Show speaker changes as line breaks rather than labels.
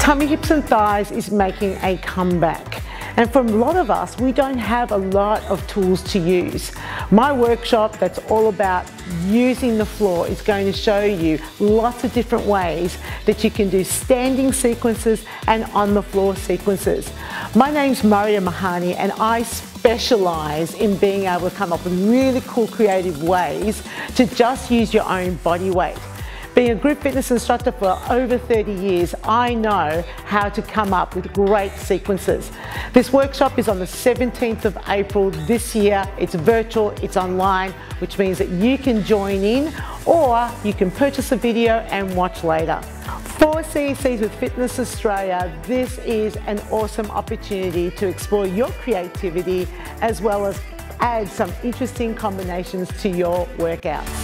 Tummy, hips and thighs is making a comeback. And for a lot of us, we don't have a lot of tools to use. My workshop that's all about using the floor is going to show you lots of different ways that you can do standing sequences and on the floor sequences. My name's Marietta Mehanni and I specialise in being able to come up with really cool creative ways to just use your own body weight. Being a group fitness instructor for over 30 years, I know how to come up with great sequences. This workshop is on the 17th of April this year. It's virtual, it's online, which means that you can join in or you can purchase a video and watch later. For CECs with Fitness Australia, this is an awesome opportunity to explore your creativity as well as add some interesting combinations to your workouts.